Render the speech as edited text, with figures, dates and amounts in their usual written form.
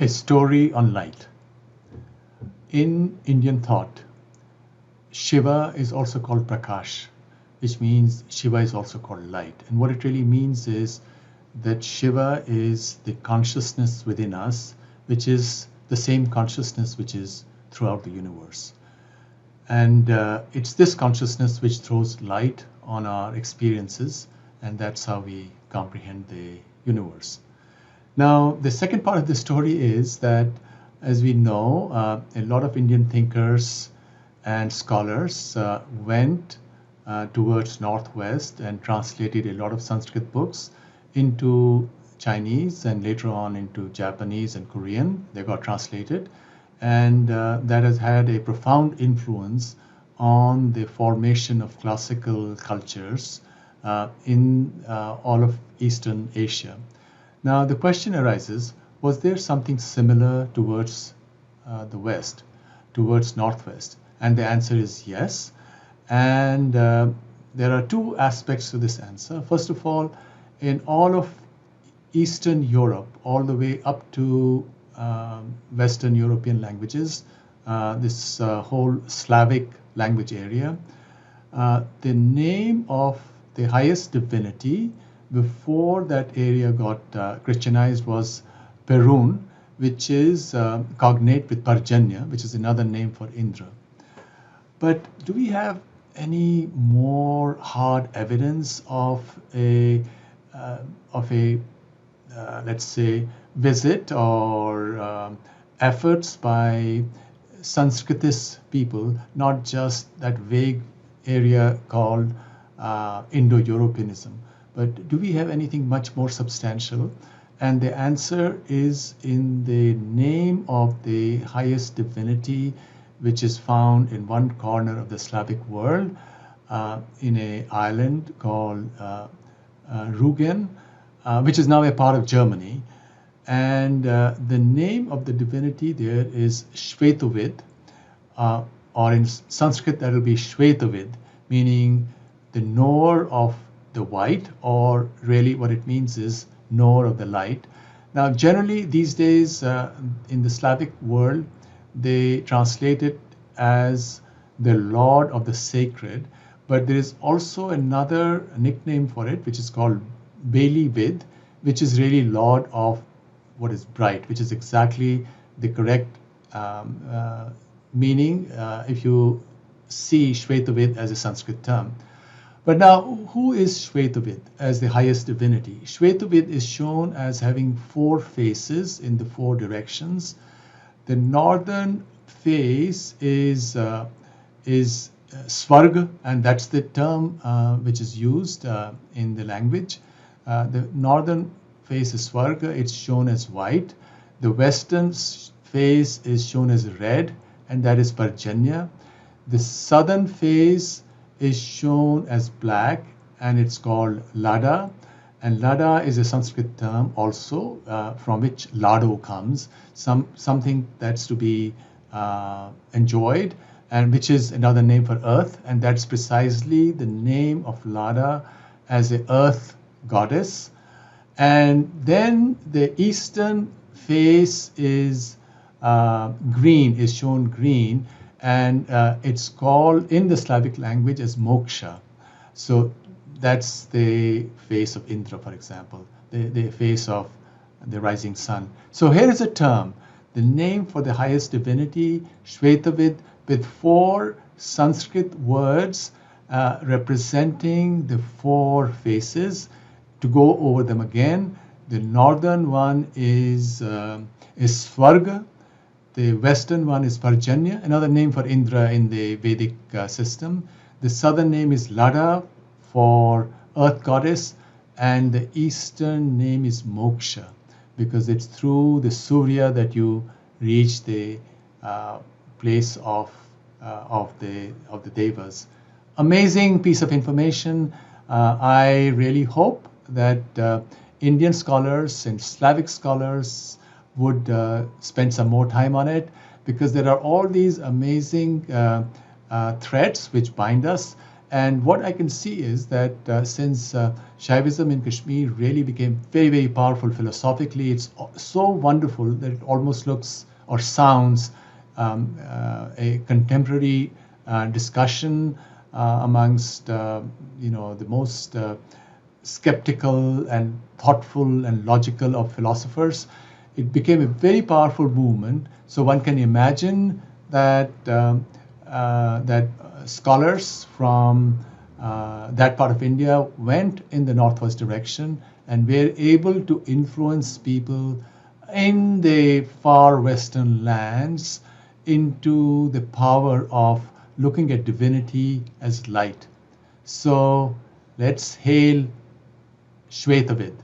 A story on light. In Indian thought, Shiva is also called Prakash, which means Shiva is also called light. And what it really means is that Shiva is the consciousness within us, which is the same consciousness which is throughout the universe. And it's this consciousness which throws light on our experiences, and that's how we comprehend the universe. Now, the second part of the story is that, as we know, a lot of Indian thinkers and scholars went towards Northwest and translated a lot of Sanskrit books into Chinese and later on into Japanese and Korean. They got translated, and that has had a profound influence on the formation of classical cultures in all of Eastern Asia. Now, the question arises, was there something similar towards the West, towards Northwest? And the answer is yes. And there are two aspects to this answer. First of all, in all of Eastern Europe, all the way up to Western European languages, this whole Slavic language area, the name of the highest divinity before that area got Christianized was Perun, which is cognate with Parjanya, which is another name for Indra. But do we have any more hard evidence of a let's say visit or efforts by Sanskritist people, not just that vague area called Indo-Europeanism? But do we have anything much more substantial? And the answer is in the name of the highest divinity, which is found in one corner of the Slavic world, in an island called Rügen, which is now a part of Germany. And the name of the divinity there is Svetovid, or in Sanskrit that will be Svetovid, meaning the knower of the white, or really what it means is knower of the light. Now, generally these days in the Slavic world, they translate it as the Lord of the Sacred, but there is also another nickname for it, which is called Beli-vid, which is really Lord of what is bright, which is exactly the correct meaning if you see Svetovid as a Sanskrit term. But now, who is Svetovid as the highest divinity? Svetovid is shown as having four faces in the four directions. The northern face is Svarga, and that's the term which is used in the language. The northern face is Svarga, it's shown as white. The western face is shown as red, and that is Parjanya. The southern face is shown as black, and it's called Lada. And Lada is a Sanskrit term also from which Lado comes, something that's to be enjoyed, and which is another name for earth. And that's precisely the name of Lada as the earth goddess. And then the eastern face is green, is shown green, and it's called in the Slavic language as Moksha. So that's the face of Indra, for example, the face of the rising sun. So here is a term, the name for the highest divinity, Svetovid, with four Sanskrit words representing the four faces. To go over them again, the northern one is Svarga. The western one is Parjanya, another name for Indra in the Vedic system. The southern name is Lada for earth goddess, and the eastern name is Moksha, because it's through the Surya that you reach the place of the Devas. Amazing piece of information. I really hope that Indian scholars and Slavic scholars would spend some more time on it, because there are all these amazing threads which bind us, And what I can see is that since Shaivism in Kashmir really became very, very powerful philosophically, it's so wonderful that it almost looks or sounds a contemporary discussion amongst the most skeptical and thoughtful and logical of philosophers. It became a very powerful movement. So one can imagine that that scholars from that part of India went in the northwest direction and were able to influence people in the far western lands into the power of looking at divinity as light. So let's hail Svetovid.